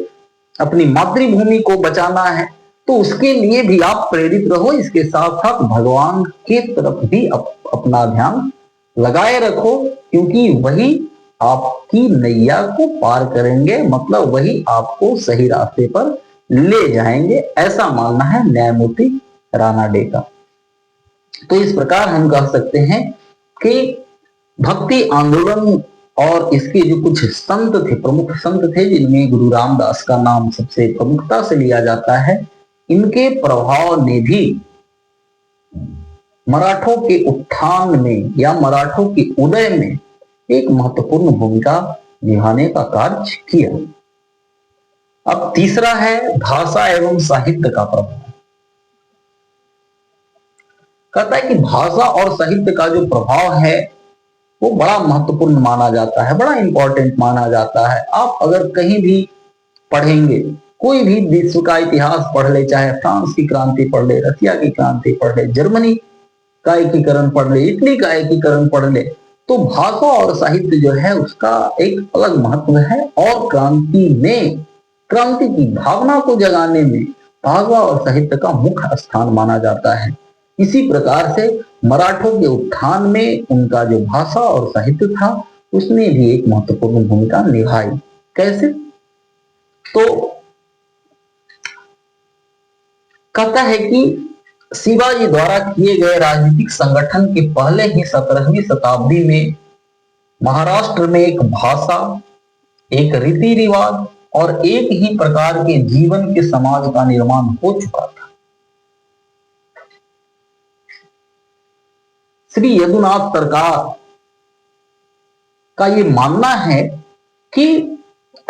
अपनी मातृभूमि को बचाना है, तो उसके लिए भी आप प्रेरित रहो। इसके साथ साथ भगवान के तरफ भी अपना ध्यान लगाए रखो, क्योंकि वही आपकी नैया को पार करेंगे, मतलब वही आपको सही रास्ते पर ले जाएंगे। ऐसा मानना है न्यायमूर्ति रानाडे का। तो इस प्रकार हम कह सकते हैं कि भक्ति आंदोलन और इसके जो कुछ संत थे, प्रमुख संत थे, जिनमें गुरु रामदास का नाम सबसे प्रमुखता से लिया जाता है, इनके प्रभाव ने भी मराठों के उत्थान में या मराठों के उदय में एक महत्वपूर्ण भूमिका निभाने का कार्य किया। अब तीसरा है भाषा एवं साहित्य का प्रभाव। कहता है कि भाषा और साहित्य का जो प्रभाव है वो बड़ा महत्वपूर्ण माना जाता है, बड़ा इंपॉर्टेंट माना जाता है। आप अगर कहीं भी पढ़ेंगे कोई भी विश्व का इतिहास पढ़ ले, चाहे फ्रांस की क्रांति पढ़ ले, रसिया की क्रांति पढ़ ले, जर्मनी का एकीकरण पढ़ ले, इटली का एकीकरण पढ़ ले, तो भाषा और साहित्य जो है उसका एक अलग महत्व है। और क्रांति की भावना को जगाने में भाषा और साहित्य का मुख्य स्थान माना जाता है। इसी प्रकार से मराठों के उत्थान में उनका जो भाषा और साहित्य था उसने भी एक महत्वपूर्ण भूमिका निभाई। कैसे? तो कहता है कि शिवाजी द्वारा किए गए राजनीतिक संगठन के पहले ही 17वीं शताब्दी में महाराष्ट्र में एक भाषा, एक रीति रिवाज और एक ही प्रकार के जीवन के समाज का निर्माण हो चुका था। श्री यदुनाथ सरकार का ये मानना है कि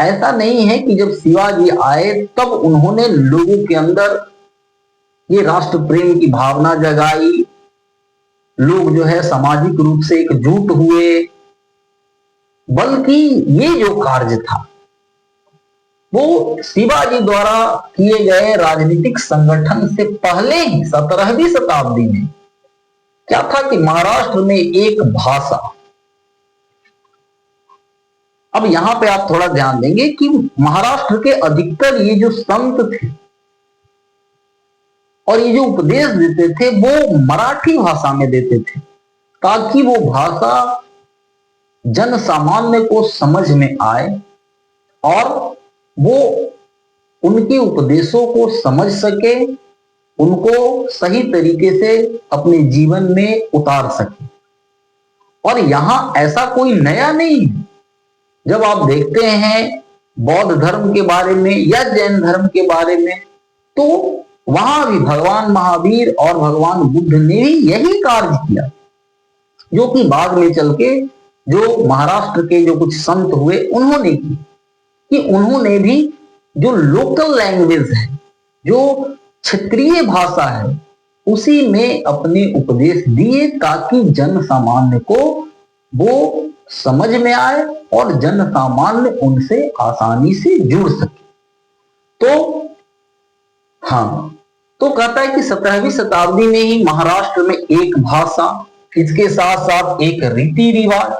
ऐसा नहीं है कि जब शिवाजी आए तब उन्होंने लोगों के अंदर ये राष्ट्र प्रेम की भावना जगाई, लोग जो है सामाजिक रूप से एकजुट हुए, बल्कि ये जो कार्य था वो शिवाजी द्वारा किए गए राजनीतिक संगठन से पहले ही 17वीं शताब्दी में क्या था कि महाराष्ट्र में एक भाषा। अब यहां पे आप थोड़ा ध्यान देंगे कि महाराष्ट्र के अधिकतर ये जो संत थे और ये जो उपदेश देते थे वो मराठी भाषा में देते थे, ताकि वो भाषा जन सामान्य को समझ में आए और वो उनके उपदेशों को समझ सके, उनको सही तरीके से अपने जीवन में उतार सके। और यहां ऐसा कोई नया नहीं है। जब आप देखते हैं बौद्ध धर्म के बारे में या जैन धर्म के बारे में, तो वहां भी भगवान महावीर और भगवान बुद्ध ने भी यही कार्य किया, जो कि बाद में चल के जो महाराष्ट्र के जो कुछ संत हुए उन्होंने की, कि उन्होंने भी जो लोकल लैंग्वेज है, जो क्षेत्रीय भाषा है, उसी में अपने उपदेश दिए ताकि जन सामान्य को वो समझ में आए और जन सामान्य उनसे आसानी से जुड़ सके। तो हाँ, तो कहता है कि 17वीं शताब्दी में ही महाराष्ट्र में एक भाषा, इसके साथ साथ एक रीति रिवाज।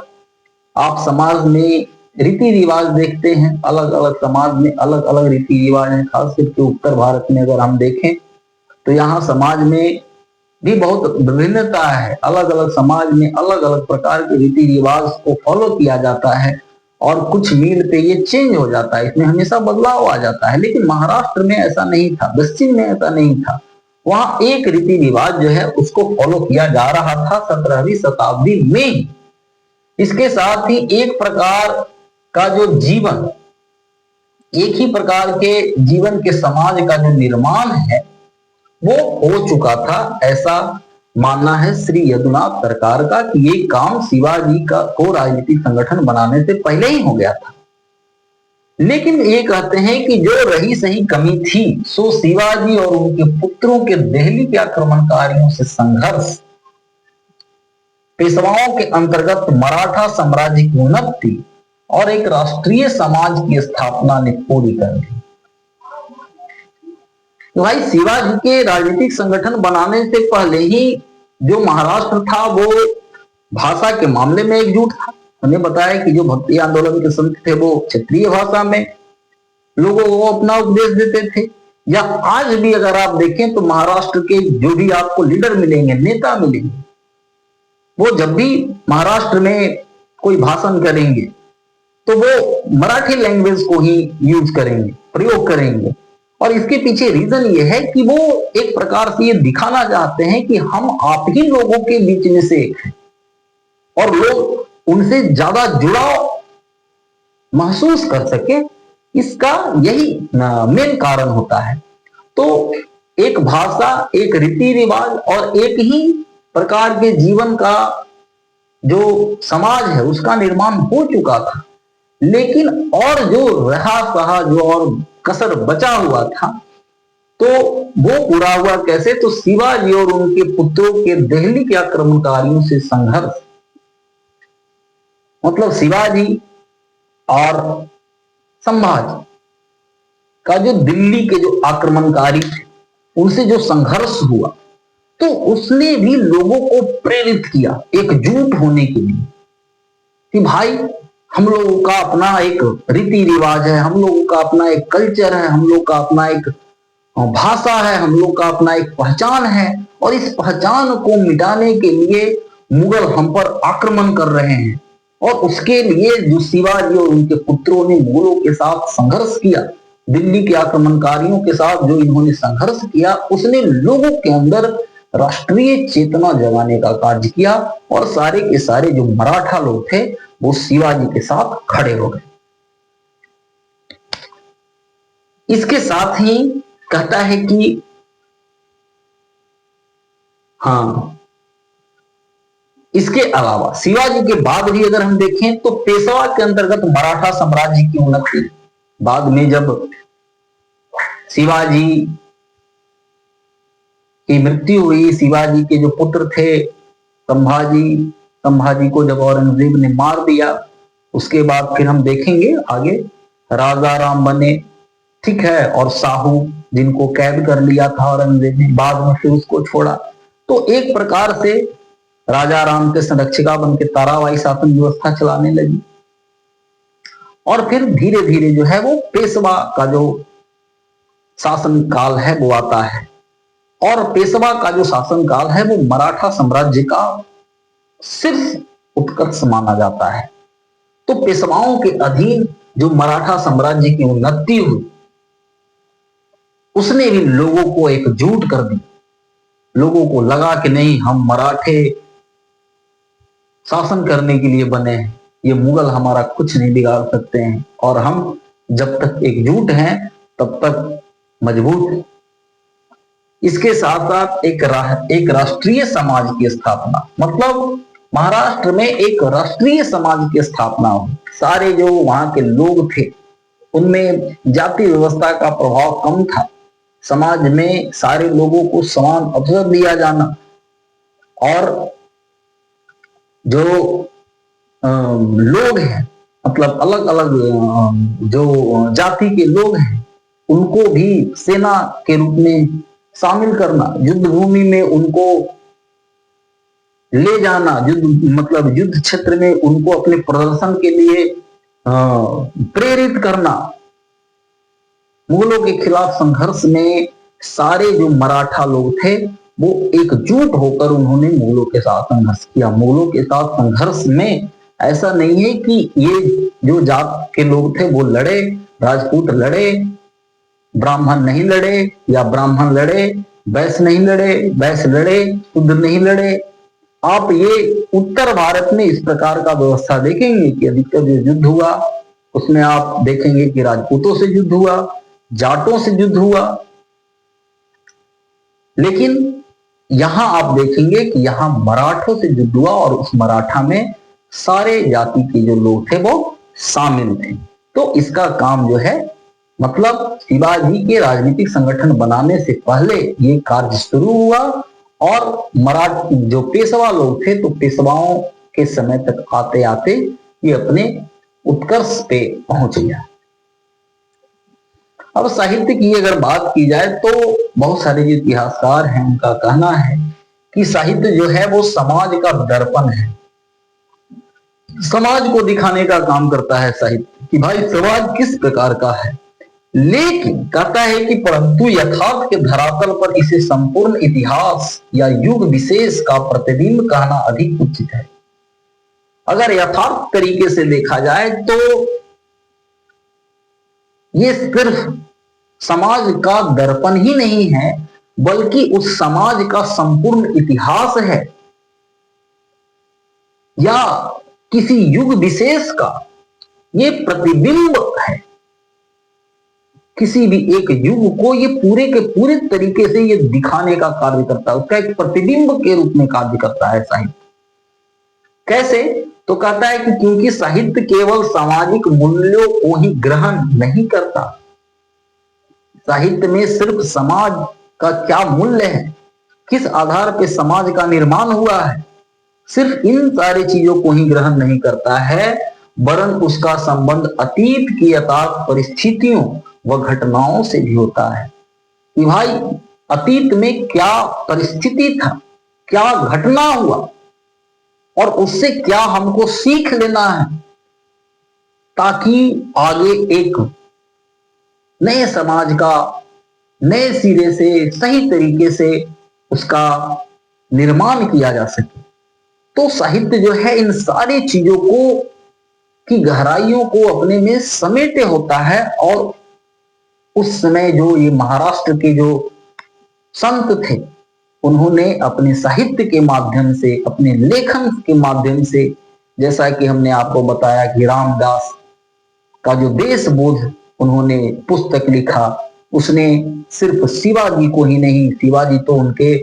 आप समाज में रीति रिवाज देखते हैं, अलग अलग समाज में अलग अलग रीति रिवाज हैं। खास करके उत्तर भारत में अगर हम देखें तो यहाँ समाज में भी बहुत विभिन्नता है। अलग अलग समाज में अलग अलग प्रकार के रीति रिवाज को फॉलो किया जाता है और कुछ मील पे ये चेंज हो जाता है, इसमें हमेशा बदलाव आ जाता है। लेकिन महाराष्ट्र में ऐसा नहीं था, दक्षिण में ऐसा नहीं था। वहां एक रीति रिवाज जो है उसको फॉलो किया जा रहा था 17वीं शताब्दी में। इसके साथ ही एक प्रकार का जो जीवन, एक ही प्रकार के जीवन के समाज का जो निर्माण है वो हो चुका था, ऐसा मानना है श्री यदुनाथ सरकार का कि ये काम शिवाजी का को राजनीतिक संगठन बनाने से पहले ही हो गया था। लेकिन ये कहते हैं कि जो रही सही कमी थी सो शिवाजी और उनके पुत्रों के दिल्ली के आक्रमणकारियों से संघर्ष, पेशवाओं के अंतर्गत मराठा साम्राज्य की उन्नति और एक राष्ट्रीय समाज की स्थापना ने पूरी कर दी। तो भाई शिवाजी के राजनीतिक संगठन बनाने से पहले ही जो महाराष्ट्र था वो भाषा के मामले में एकजुट था। हमने बताया कि जो भक्ति आंदोलन के संत थे वो क्षेत्रीय भाषा में लोगों को अपना उपदेश देते थे। या आज भी अगर आप देखें तो महाराष्ट्र के जो भी आपको लीडर मिलेंगे, नेता मिलेंगे, वो जब भी महाराष्ट्र में कोई भाषण करेंगे तो वो मराठी लैंग्वेज को ही यूज करेंगे, प्रयोग करेंगे। और इसके पीछे रीजन ये है कि वो एक प्रकार से ये दिखाना चाहते हैं कि हम आप ही लोगों के बीच में से एक हैं और लोग उनसे ज्यादा जुड़ाव महसूस कर सके, इसका यही मेन कारण होता है। तो एक भाषा, एक रीति रिवाज और एक ही प्रकार के जीवन का जो समाज है उसका निर्माण हो चुका था। लेकिन और जो रहा सहा, जो और कसर बचा हुआ था, तो वो पूरा हुआ कैसे? तो शिवाजी और उनके पुत्रों के दिल्ली के आक्रमणकारियों से संघर्ष। मतलब शिवाजी और संभाजी का जो दिल्ली के जो आक्रमणकारी थे उनसे जो संघर्ष हुआ, तो उसने भी लोगों को प्रेरित किया एकजुट होने के लिए कि भाई हम लोगों का अपना एक रीति रिवाज है, हम लोगों का अपना एक कल्चर है, हम लोग का अपना एक भाषा है, हम लोग का अपना एक पहचान है, और इस पहचान को मिटाने के लिए मुगल हम पर आक्रमण कर रहे हैं। और उसके लिए जो शिवाजी और उनके पुत्रों ने मुगलों के साथ संघर्ष किया, दिल्ली के आक्रमणकारियों के साथ जो इन्होंने संघर्ष किया, उसने लोगों के अंदर राष्ट्रीय चेतना जगाने का कार्य किया, और सारे के सारे जो मराठा लोग थे वो शिवाजी के साथ खड़े हो गए। इसके साथ ही कहता है कि हाँ, इसके अलावा शिवाजी के बाद भी अगर हम देखें तो पेशवा के अंतर्गत मराठा साम्राज्य की उन्नति, बाद में जब शिवाजी की मृत्यु हुई, शिवाजी के जो पुत्र थे संभाजी को जब औरंगजेब ने मार दिया, उसके बाद फिर हम देखेंगे आगे राजा राम बने, ठीक है, और साहू जिनको कैद कर लिया था औरंगजेब ने, बाद में फिर उसको छोड़ा। तो एक प्रकार से राजा राम के संरक्षिका बन के ताराबाई शासन व्यवस्था चलाने लगी, और फिर धीरे धीरे जो है वो पेशवा का जो शासन काल है वो आता है, और पेशवा का जो शासन काल है वो मराठा साम्राज्य का सिर्फ उत्कर्ष माना जाता है। तो पेशवाओं के अधीन जो मराठा साम्राज्य की उन्नति हुई, उसने भी लोगों को एकजुट कर दी। लोगों को लगा कि नहीं, हम मराठे शासन करने के लिए बने हैं, ये मुगल हमारा कुछ नहीं बिगाड़ सकते हैं, और हम जब तक एकजुट हैं तब तक मजबूत हैं। इसके साथ साथ एक राष्ट्रीय समाज की स्थापना, मतलब महाराष्ट्र में एक राष्ट्रीय समाज की स्थापना हुई। सारे जो वहां के लोग थे उनमें जाति व्यवस्था का प्रभाव कम था, समाज में सारे लोगों को समान अवसर दिया जाना, और जो लोग हैं, मतलब अलग अलग जो जाति के लोग हैं, उनको भी सेना के रूप में शामिल करना, युद्ध भूमि में उनको ले जाना, युद्ध क्षेत्र में उनको अपने प्रदर्शन के लिए प्रेरित करना। मुगलों के खिलाफ संघर्ष में सारे जो मराठा लोग थे वो एकजुट होकर उन्होंने मुगलों के साथ संघर्ष किया। मुगलों के साथ संघर्ष में ऐसा नहीं है कि ये जो जात के लोग थे वो लड़े, राजपूत लड़े, ब्राह्मण नहीं लड़े, या ब्राह्मण लड़े, वैश्य नहीं लड़े, वैश्य लड़े, शूद्र नहीं लड़े। आप ये उत्तर भारत में इस प्रकार का व्यवस्था देखेंगे कि अधिकतर जो युद्ध हुआ उसमें आप देखेंगे कि राजपूतों से युद्ध हुआ, जाटों से युद्ध हुआ, लेकिन यहां आप देखेंगे कि यहां मराठों से युद्ध हुआ, और उस मराठा में सारे जाति के जो लोग थे वो शामिल थे। तो इसका काम जो है, मतलब शिवाजी के राजनीतिक संगठन बनाने से पहले ये कार्य शुरू हुआ, और मराठी जो पेशवा लोग थे, तो पेशवाओं के समय तक आते आते ये अपने उत्कर्ष पे पहुंच गया। अब साहित्य की अगर बात की जाए तो बहुत सारे जो इतिहासकार हैं उनका कहना है कि साहित्य जो है वो समाज का दर्पण है, समाज को दिखाने का काम करता है साहित्य, कि भाई समाज किस प्रकार का है। लेकिन कहता है कि परंतु यथार्थ के धरातल पर इसे संपूर्ण इतिहास या युग विशेष का प्रतिबिंब कहना अधिक उचित है। अगर यथार्थ तरीके से देखा जाए तो ये सिर्फ समाज का दर्पण ही नहीं है, बल्कि उस समाज का संपूर्ण इतिहास है, या किसी युग विशेष का ये प्रतिबिंब है। किसी भी एक युग को ये पूरे के पूरे तरीके से ये दिखाने का कार्य करता है, उसका एक प्रतिबिंब के रूप में कार्य करता है साहित्य। कैसे? तो कहता है कि क्योंकि साहित्य केवल सामाजिक मूल्यों को ही ग्रहण नहीं करता, साहित्य में सिर्फ समाज का क्या मूल्य है, किस आधार पे समाज का निर्माण हुआ है, सिर्फ इन सारी चीजों को ही ग्रहण नहीं करता है, वरन उसका संबंध अतीत की यथार्थ परिस्थितियों वह घटनाओं से भी होता है कि भाई अतीत में क्या परिस्थिति था, क्या घटना हुआ और उससे क्या हमको सीख लेना है, ताकि आगे एक नए समाज का नए सिरे से सही तरीके से उसका निर्माण किया जा सके। तो साहित्य जो है इन सारी चीजों को की गहराइयों को अपने में समेटे होता है। और उस समय जो ये महाराष्ट्र के जो संत थे, उन्होंने अपने साहित्य के माध्यम से, अपने लेखन के माध्यम से, जैसा कि हमने आपको बताया कि रामदास का जो देशबोध उन्होंने पुस्तक लिखा, उसने सिर्फ शिवाजी को ही नहीं, शिवाजी तो उनके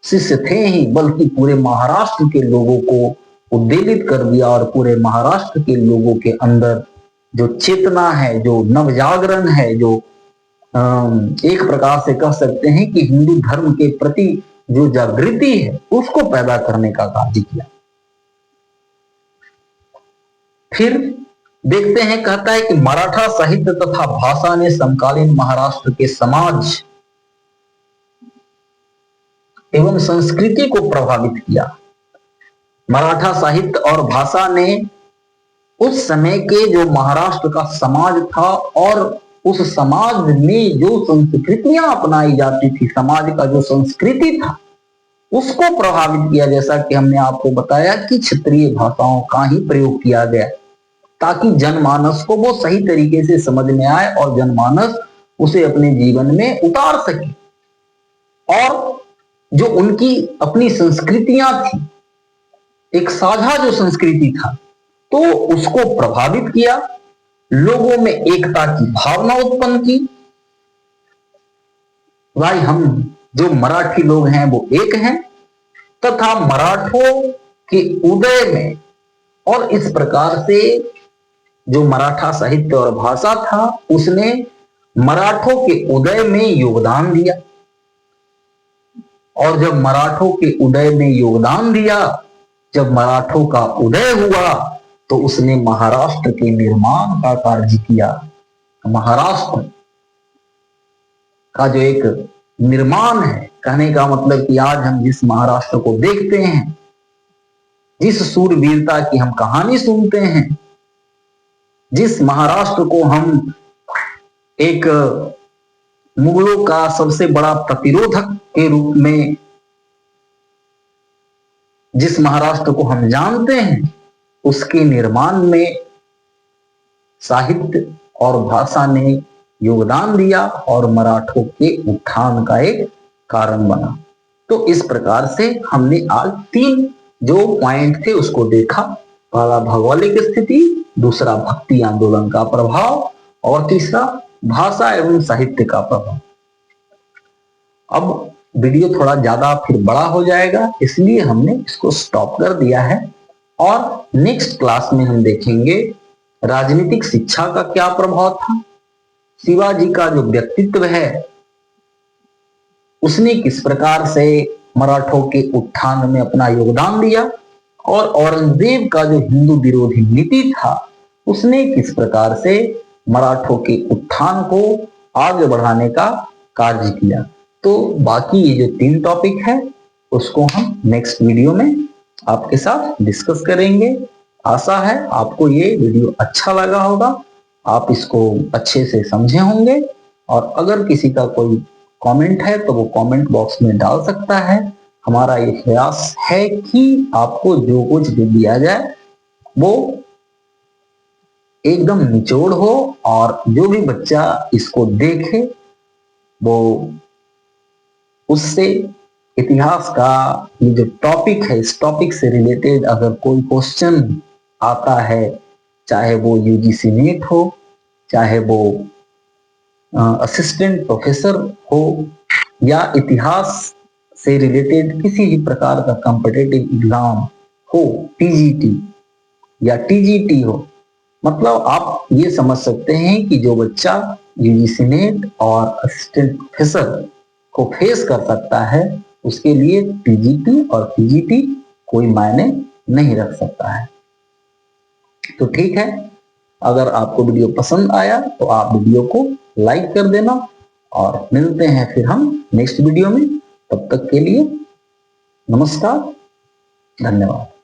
शिष्य थे ही, बल्कि पूरे महाराष्ट्र के लोगों को उद्वेलित कर दिया और पूरे महाराष्ट्र के लोगों के अंदर जो चेतना है, जो नवजागरण है, जो एक प्रकार से कह सकते हैं कि हिंदू धर्म के प्रति जो जागृति है, उसको पैदा करने का कार्य किया। फिर देखते हैं, कहता है कि मराठा साहित्य तथा भाषा ने समकालीन महाराष्ट्र के समाज एवं संस्कृति को प्रभावित किया। मराठा साहित्य और भाषा ने उस समय के जो महाराष्ट्र का समाज था और उस समाज में जो संस्कृतियां अपनाई जाती थी, समाज का जो संस्कृति था, उसको प्रभावित किया। जैसा कि हमने आपको बताया कि क्षेत्रीय भाषाओं का ही प्रयोग किया गया ताकि जनमानस को वो सही तरीके से समझ में आए और जनमानस उसे अपने जीवन में उतार सके। और जो उनकी अपनी संस्कृतियां थी, एक साझा जो संस्कृति था, तो उसको प्रभावित किया, लोगों में एकता की भावना उत्पन्न की। भाई हम जो मराठी लोग हैं वो एक हैं, तथा मराठों के उदय में, और इस प्रकार से जो मराठा साहित्य और भाषा था उसने मराठों के उदय में योगदान दिया। और जब मराठों के उदय में योगदान दिया, जब मराठों का उदय हुआ, तो उसने महाराष्ट्र के निर्माण का कार्य किया। महाराष्ट्र का जो एक निर्माण है, कहने का मतलब कि आज हम जिस महाराष्ट्र को देखते हैं, जिस सूरवीरता की हम कहानी सुनते हैं, जिस महाराष्ट्र को हम एक मुगलों का सबसे बड़ा प्रतिरोधक के रूप में, जिस महाराष्ट्र को हम जानते हैं, उसके निर्माण में साहित्य और भाषा ने योगदान दिया और मराठों के उत्थान का एक कारण बना। तो इस प्रकार से हमने आज 3 जो पॉइंट थे उसको देखा। पहला भौगोलिक स्थिति, दूसरा भक्ति आंदोलन का प्रभाव और तीसरा भाषा एवं साहित्य का प्रभाव। अब वीडियो थोड़ा ज्यादा फिर बड़ा हो जाएगा, इसलिए हमने इसको स्टॉप कर दिया है। और नेक्स्ट क्लास में हम देखेंगे राजनीतिक शिक्षा का क्या प्रभाव था, शिवाजी का जो व्यक्तित्व है उसने किस प्रकार से मराठों के उत्थान में अपना योगदान दिया, और औरंगजेब का जो हिंदू विरोधी नीति था उसने किस प्रकार से मराठों के उत्थान को आगे बढ़ाने का कार्य किया। तो बाकी ये जो 3 टॉपिक है उसको हम नेक्स्ट वीडियो में आपके साथ डिस्कस करेंगे। आशा है आपको ये वीडियो अच्छा लगा होगा, आप इसको अच्छे से समझे होंगे। और अगर किसी का कोई कमेंट है तो वो कमेंट बॉक्स में डाल सकता है। हमारा ये प्रयास है कि आपको जो कुछ भी दिया जाए वो एकदम निचोड़ हो, और जो भी बच्चा इसको देखे वो उससे इतिहास का ये जो टॉपिक है, इस टॉपिक से रिलेटेड अगर कोई क्वेश्चन आता है, चाहे वो यूजीसी नेट हो, चाहे वो असिस्टेंट प्रोफेसर हो, या इतिहास से रिलेटेड किसी भी प्रकार का कॉम्पिटिटिव एग्जाम हो, टीजीटी या टीजीटी हो, मतलब आप ये समझ सकते हैं कि जो बच्चा यूजीसी नेट और असिस्टेंट प्रोफेसर को फेस कर सकता है उसके लिए टीजीटी और पीजीटी कोई मायने नहीं रख सकता है। तो ठीक है, अगर आपको वीडियो पसंद आया तो आप वीडियो को लाइक कर देना और मिलते हैं फिर हम नेक्स्ट वीडियो में। तब तक के लिए नमस्कार, धन्यवाद।